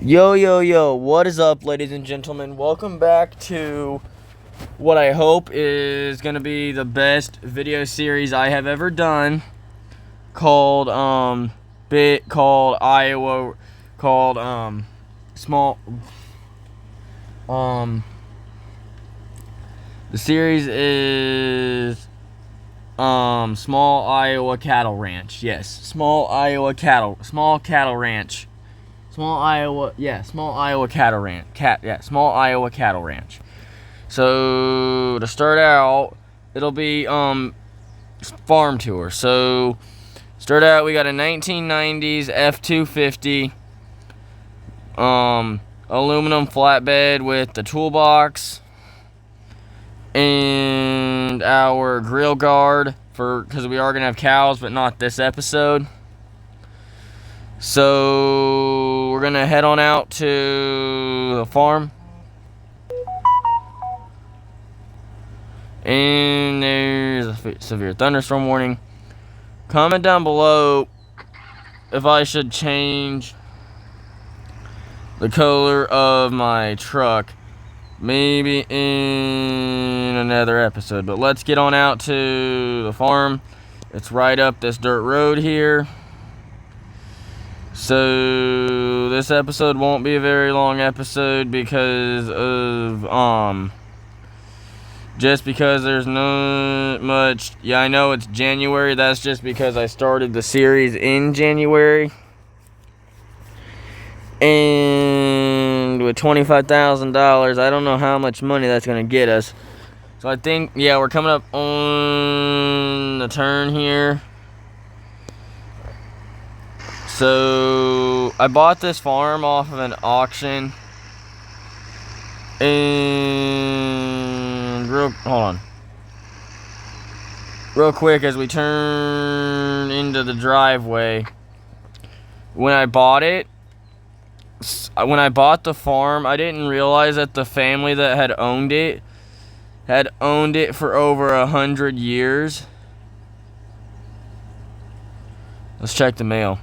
Yo, what is up, ladies and gentlemen? Welcome back to what I hope is going to be the best video series I have ever done, called Iowa, small, the series is, Small Iowa Cattle Ranch. Yes, Small Iowa Cattle Ranch. Small Iowa Cattle Ranch. Small Iowa Cattle Ranch. So to start out, it'll be farm tour. So start out, we got a 1990s F-250 aluminum flatbed with the toolbox and our grill guard because we are gonna have cows, but not this episode. So we're gonna head on out to the farm, and there's a severe thunderstorm warning. Comment down below if I should change the color of my truck, maybe in another episode. But let's get on out to the farm. It's right up this dirt road here. So this episode won't be a very long episode because of just because there's no much. Yeah, I know it's January. That's just because I started the series in January. And with $25,000, I don't know how much money that's gonna get us. So I think, yeah, we're coming up on the turn here. So I bought this farm off of an auction, and hold on, real quick, as we turn into the driveway. When I bought the farm, I didn't realize that the family that had owned it for over 100 years. Let's check the mail.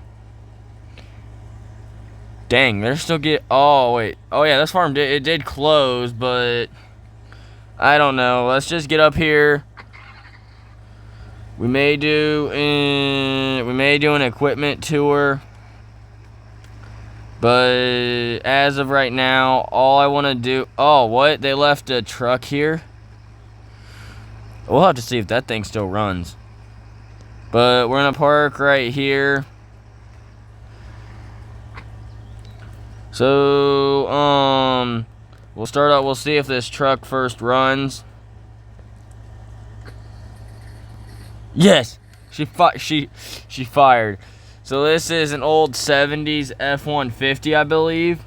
Dang, they're still oh, wait. Oh, yeah, this farm did close, but I don't know. Let's just get up here. We may do an equipment tour. But as of right now, all I want to do... Oh, what? They left a truck here? We'll have to see if that thing still runs. But we're going to park right here. So, we'll start out. We'll see if this truck first runs. Yes, she fired. So this is an old 70s F-150, I believe.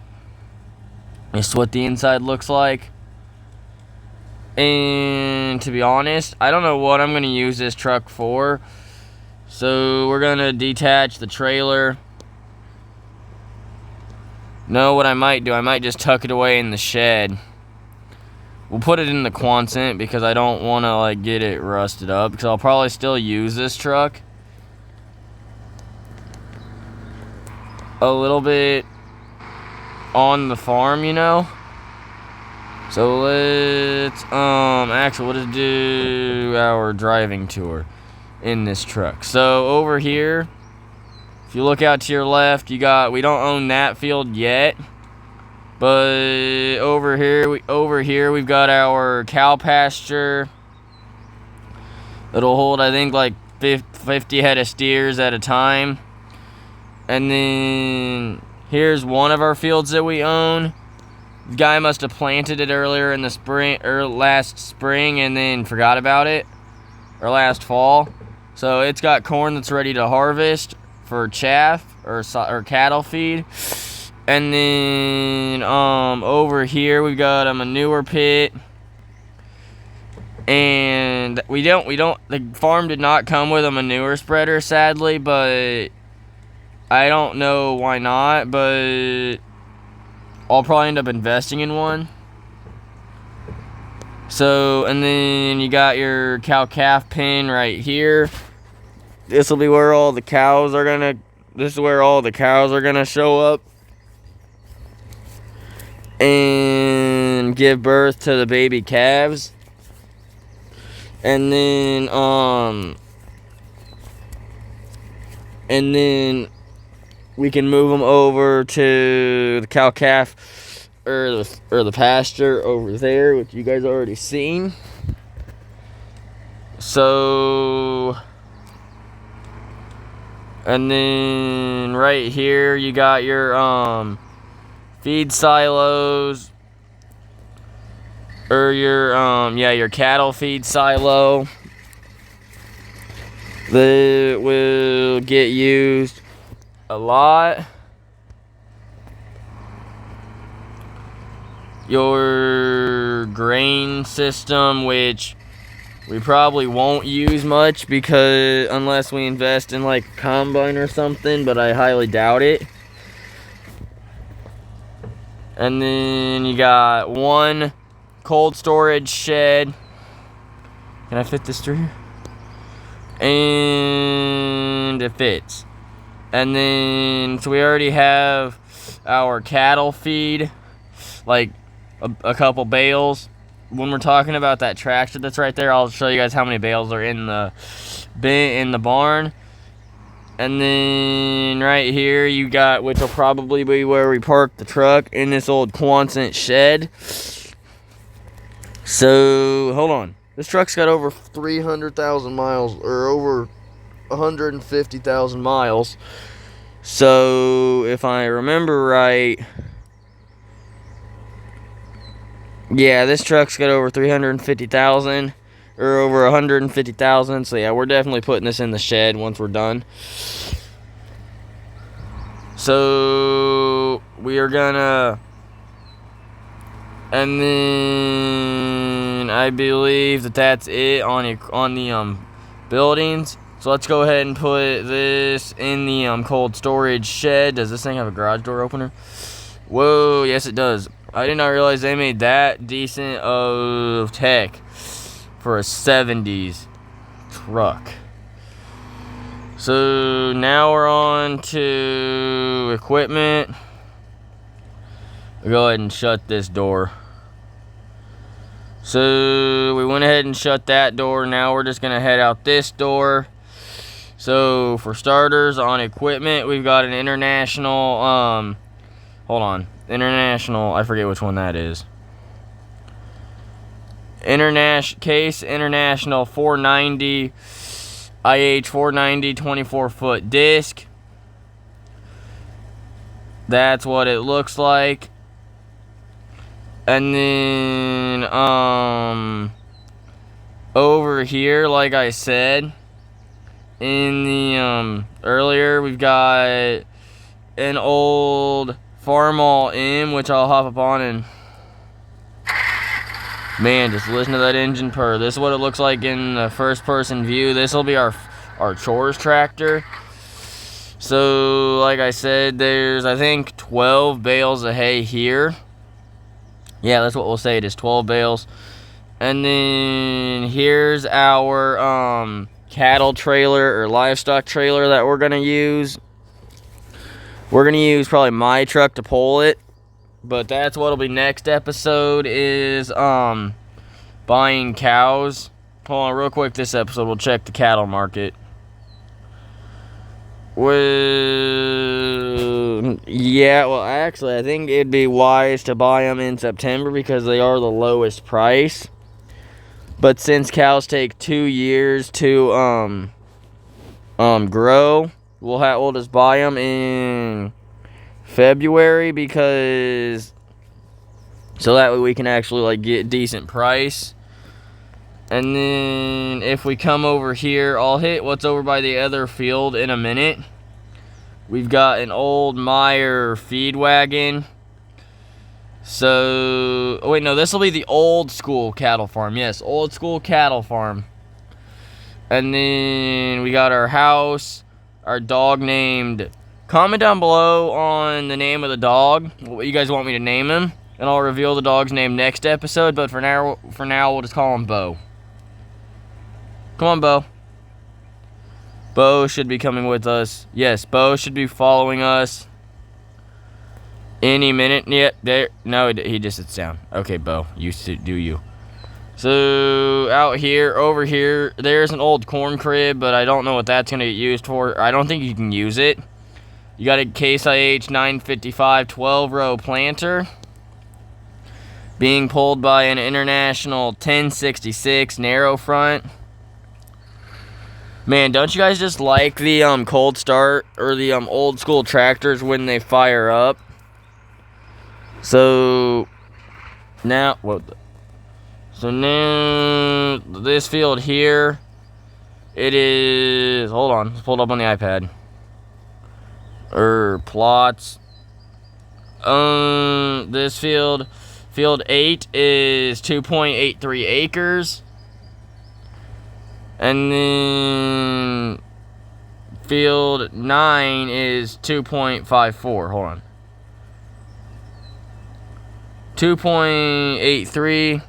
This is what the inside looks like. And to be honest, I don't know what I'm going to use this truck for. So we're going to detach the trailer. No, what I might do, I might just tuck it away in the shed. We'll put it in the Quonset because I don't want to get it rusted up, because I'll probably still use this truck a little bit on the farm, you know. So let's actually we'll just do our driving tour in this truck. So over here, if you look out to your left, we don't own that field yet, but over here we've got our cow pasture. It'll hold, I think, 50 head of steers at a time. And then here's one of our fields that we own. The guy must have planted it earlier in the spring, or last spring, and then forgot about it, or last fall. So it's got corn that's ready to harvest for chaff or cattle feed. And then over here we've got a manure pit. And the farm did not come with a manure spreader, sadly, but I don't know why not, but I'll probably end up investing in one. So, and then you got your cow-calf pen right here. This will be where all the cows are gonna show up. and give birth to the baby calves. And then we can move them over to the cow calf or the pasture over there, which you guys already seen. So, and then right here you got your feed silos, or your cattle feed silo that will get used a lot. Your grain system, which we probably won't use much because unless we invest in like combine or something, but I highly doubt it. And then you got one cold storage shed. Can I fit this through here? And it fits. And then, so we already have our cattle feed, like a couple bales. When we're talking about that tractor that's right there, I'll show you guys how many bales are in the barn. And then right here you got, which will probably be where we park the truck, in this old Quonset shed. So, hold on. This truck's got over 300,000 miles, or over 150,000 miles. So, if I remember right, yeah, this truck's got over 350,000, or over 150,000. So, yeah, we're definitely putting this in the shed once we're done. So, we are gonna, and then I believe that's it on the buildings. So let's go ahead and put this in the cold storage shed. Does this thing have a garage door opener? Whoa, yes it does. I did not realize they made that decent of tech for a 70s truck. So now we're on to equipment. We'll go ahead and shut this door. So we went ahead and shut that door. Now we're just gonna head out this door. So for starters, on equipment, we've got an international, international, I forget which one that is. International 490, IH 490 24-foot disc. That's what it looks like. And then, over here, like I said, in the, earlier, we've got an old Farmall M, which I'll hop up on and, man, just listen to that engine purr. This is what it looks like in the first-person view. This will be our chores tractor. So, like I said, there's, I think, 12 bales of hay here. Yeah, that's what we'll say. It is 12 bales. And then here's our cattle trailer or livestock trailer that we're going to use. We're going to use probably my truck to pull it. But that's what'll be next episode is buying cows. Hold on real quick, this episode we'll check the cattle market. Well, yeah, well actually I think it'd be wise to buy them in September because they are the lowest price. But since cows take 2 years to grow, we'll just buy them in February because so that way we can actually like get decent price. And then if we come over here, I'll hit what's over by the other field in a minute. We've got an old Meyer feed wagon. So, oh wait, no, this will be the old school cattle farm. Yes, old school cattle farm. And then we got our house, our dog named. Comment down below on the name of the dog, what you guys want me to name him, and I'll reveal the dog's name next episode. But for now, we'll just call him Bo. Come on, Bo. Bo should be coming with us. Yes, Bo should be following us. Any minute. Yep, there. No, he just sits down. Okay, Bo, you do you. So, out here, over here, there's an old corn crib, but I don't know what that's going to get used for. I don't think you can use it. You got a Case IH 955 12-row planter being pulled by an International 1066 narrow front. Man, don't you guys just like the cold start or the old school tractors when they fire up? So now this field here, it is, hold on, it's pulled up on the iPad. Plots. This field 8 is 2.83 acres. And then field 9 is 2.54. Hold on. 2.83,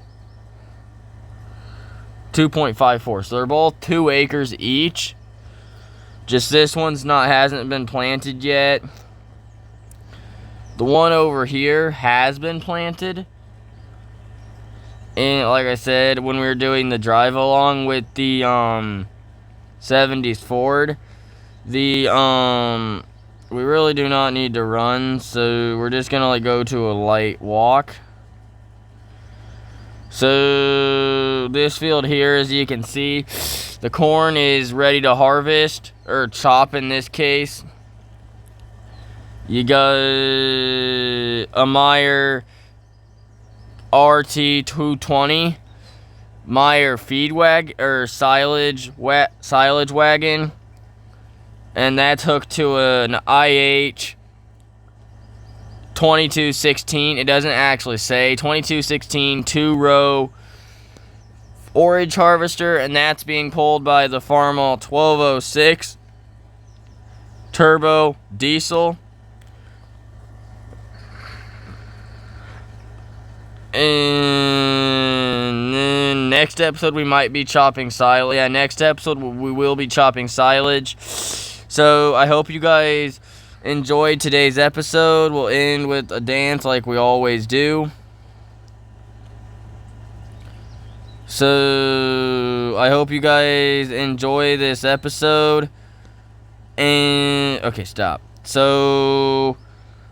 2.54. So they're both 2 acres each. Just this one's hasn't been planted yet. The one over here has been planted. And like I said, when we were doing the drive along with the 70s Ford, we really do not need to run, so we're just gonna go to a light walk. So this field here, as you can see, the corn is ready to harvest, or chop in this case. You got a Meyer RT220 Meyer silage wagon, and that's hooked to an IH 2216. It doesn't actually say 2216 2-row forage harvester, and that's being pulled by the Farmall 1206 turbo diesel. And then next episode we might be chopping silage. Yeah, next episode we will be chopping silage. So I hope you guys enjoyed today's episode. We'll end with a dance like we always do. So I hope you guys enjoy this episode. And okay, stop. So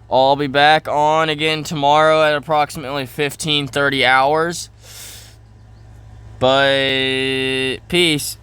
I'll be back on again tomorrow at approximately 15:30 hours. But peace.